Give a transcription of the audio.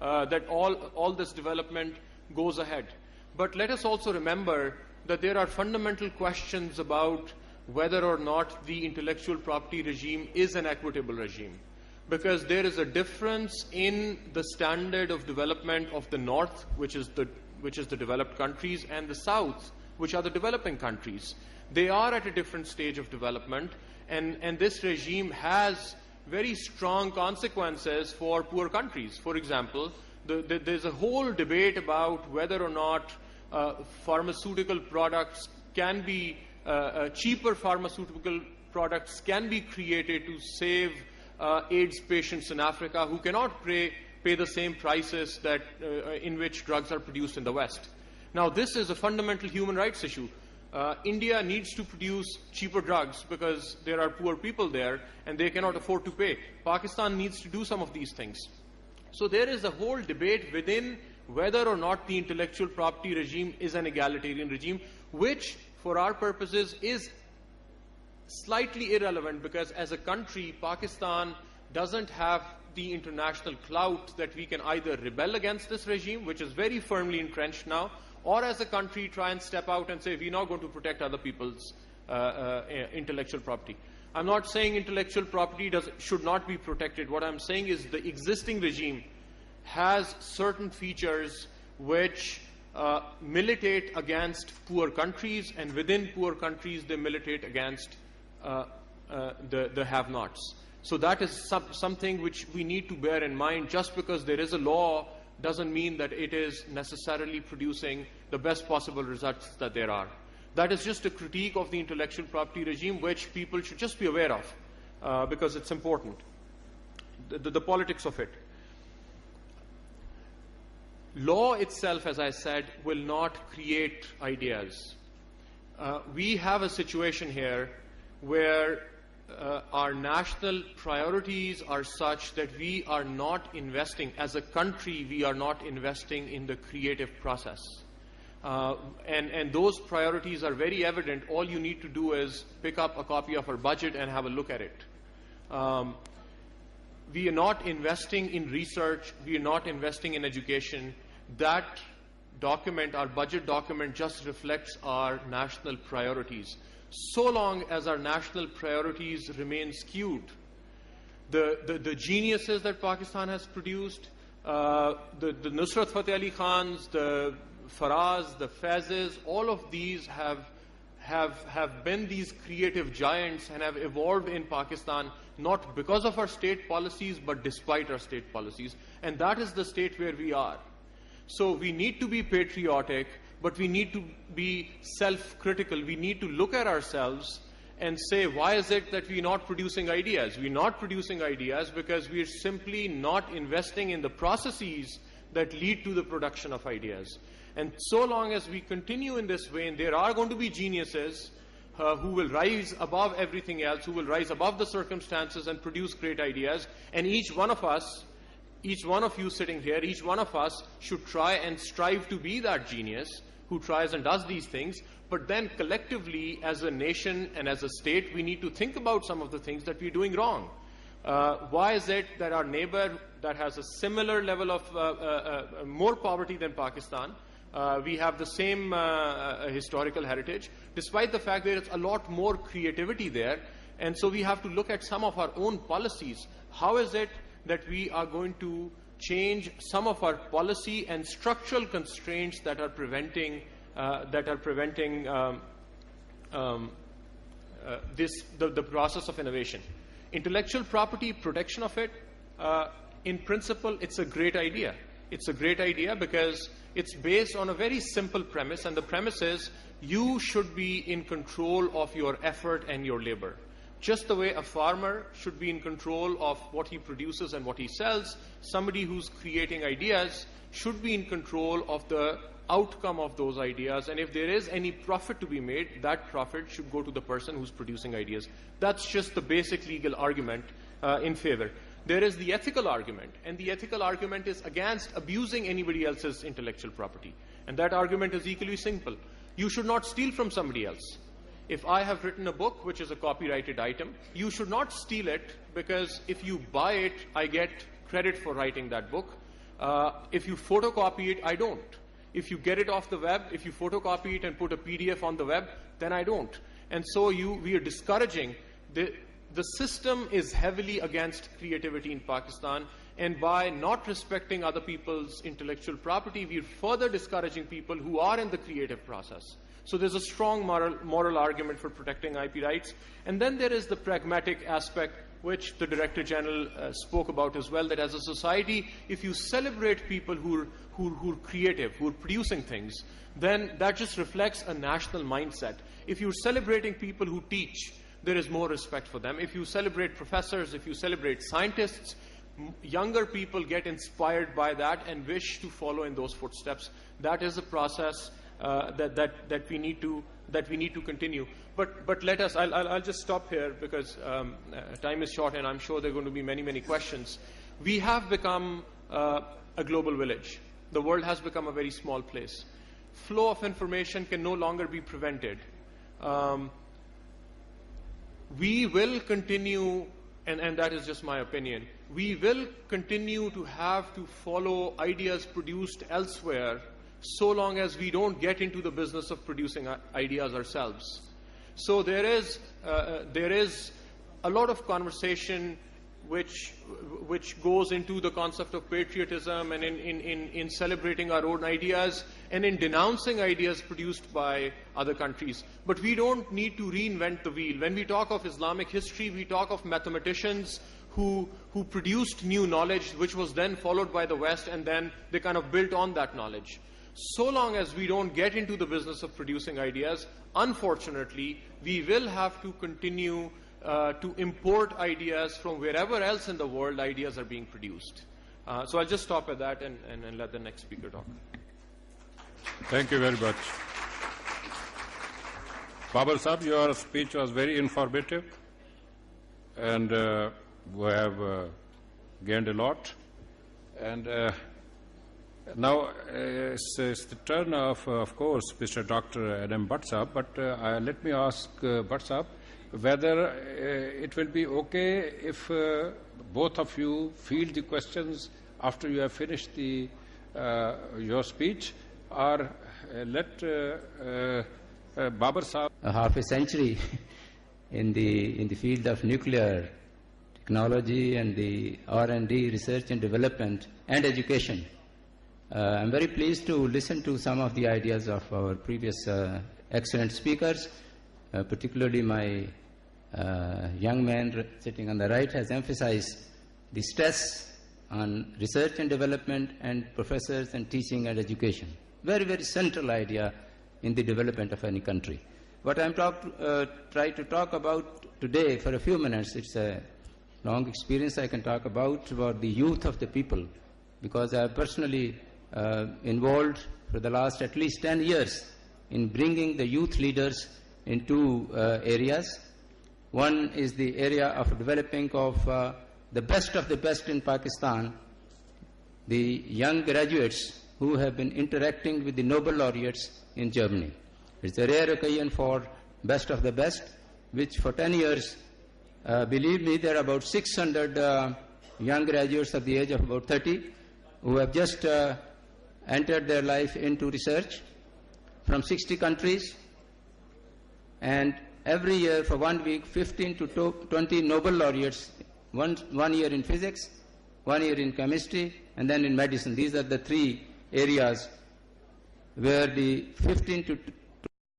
that all this development goes ahead. But let us also remember that there are fundamental questions about whether or not the intellectual property regime is an equitable regime, because there is a difference in the standard of development of the North, which is the developed countries, and the South, which are the developing countries. They are at a different stage of development, and this regime has very strong consequences for poor countries. For example, there's a whole debate about whether or not pharmaceutical products can be, cheaper pharmaceutical products can be created to save AIDS patients in Africa who cannot pay the same prices that in which drugs are produced in the West. Now, this is a fundamental human rights issue. India needs to produce cheaper drugs because there are poor people there and they cannot afford to pay. Pakistan needs to do some of these things. So there is a whole debate within whether or not the intellectual property regime is an egalitarian regime, which for our purposes is slightly irrelevant, because as a country, Pakistan doesn't have the international clout that we can either rebel against this regime, which is very firmly entrenched now, or as a country try and step out and say we're not going to protect other people's intellectual property. I'm not saying intellectual property should not be protected. What I'm saying is the existing regime has certain features which militate against poor countries, and within poor countries they militate against the have-nots. So that is something which we need to bear in mind. Just because there is a law doesn't mean that it is necessarily producing the best possible results that there are. That is just a critique of the intellectual property regime, which people should just be aware of, because it's important. The politics of it. Law itself, as I said, will not create ideas. We have a situation here where our national priorities are such that we are not investing, as a country, we are not investing in the creative process. And those priorities are very evident. All you need to do is pick up a copy of our budget and have a look at it. We are not investing in research. We are not investing in education. That document, our budget document, just reflects our national priorities. So long as our national priorities remain skewed, the geniuses that Pakistan has produced, the Nusrat Fateh Ali Khans, the Faraz, the Faizes, all of these have been these creative giants and have evolved in Pakistan, not because of our state policies, but despite our state policies. And that is the state where we are. So we need to be patriotic, but we need to be self-critical. We need to look at ourselves and say, why is it that we're not producing ideas? We're not producing ideas because we're simply not investing in the processes that lead to the production of ideas. And so long as we continue in this vein, there are going to be geniuses who will rise above everything else, who will rise above the circumstances and produce great ideas. And each one of us, each one of you sitting here, each one of us should try and strive to be that genius who tries and does these things. But then collectively, as a nation and as a state, we need to think about some of the things that we're doing wrong. Why is it that our neighbor that has a similar level of more poverty than Pakistan, we have the same historical heritage, despite the fact there is a lot more creativity there, and so we have to look at some of our own policies. How is it that we are going to change some of our policy and structural constraints that are preventing the process of innovation? Intellectual property, protection of it, in principle, it's a great idea. It's a great idea because it's based on a very simple premise, and the premise is you should be in control of your effort and your labor. Just the way a farmer should be in control of what he produces and what he sells, somebody who's creating ideas should be in control of the outcome of those ideas. And if there is any profit to be made, that profit should go to the person who's producing ideas. That's just the basic legal argument in favor. There is the ethical argument, and the ethical argument is against abusing anybody else's intellectual property. And that argument is equally simple. You should not steal from somebody else. If I have written a book which is a copyrighted item, you should not steal it, because if you buy it, I get credit for writing that book. If you photocopy it, I don't. If you get it off the web, if you photocopy it and put a PDF on the web, then I don't. And so we are discouraging. The system is heavily against creativity in Pakistan, and by not respecting other people's intellectual property, we're further discouraging people who are in the creative process. So there's a strong moral argument for protecting IP rights. And then there is the pragmatic aspect, which the Director General spoke about as well, that as a society, if you celebrate people who are creative, who are producing things, then that just reflects a national mindset. If you're celebrating people who teach, there is more respect for them. If you celebrate professors, if you celebrate scientists, younger people get inspired by that and wish to follow in those footsteps. That is a process that we need to continue. But let us. I'll just stop here because time is short, and I'm sure there are going to be many questions. We have become a global village. The world has become a very small place. Flow of information can no longer be prevented. We will continue, and that is just my opinion, we will continue to have to follow ideas produced elsewhere so long as we don't get into the business of producing ideas ourselves. So there is a lot of conversation which goes into the concept of patriotism and in celebrating our own ideas and in denouncing ideas produced by other countries. But we don't need to reinvent the wheel. When we talk of Islamic history, we talk of mathematicians who produced new knowledge, which was then followed by the West, and then they kind of built on that knowledge. So long as we don't get into the business of producing ideas, unfortunately, we will have to continue to import ideas from wherever else in the world ideas are being produced. So I'll just stop at that and let the next speaker talk. Thank you very much. Babar Sahib, your speech was very informative, and we have gained a lot. And now it's the turn of course, Mr. Dr. N.M. Bhatt Sahib, but let me ask Bhatt Sahib whether it will be okay if both of you field the questions after you have finished your speech, or let Babar Sahib. Half a century in the field of nuclear technology and the R&D, research and development and education. I'm very pleased to listen to some of the ideas of our previous excellent speakers, particularly my young man sitting on the right has emphasized the stress on research and development and professors and teaching and education. Very, very central idea in the development of any country. What I'm try to talk about today for a few minutes, it's a long experience I can talk about the youth of the people, because I have personally involved for the last at least 10 years in bringing the youth leaders in two areas. One is the area of developing of the best in Pakistan, the young graduates who have been interacting with the Nobel laureates in Germany. It's a rare occasion for best of the best, which for 10 years, believe me, there are about 600 young graduates of the age of about 30 who have just entered their life into research from 60 countries, and every year for 1 week 15 to 20 Nobel laureates, one year in physics, 1 year in chemistry, and then in medicine. These are the three areas where the 15 to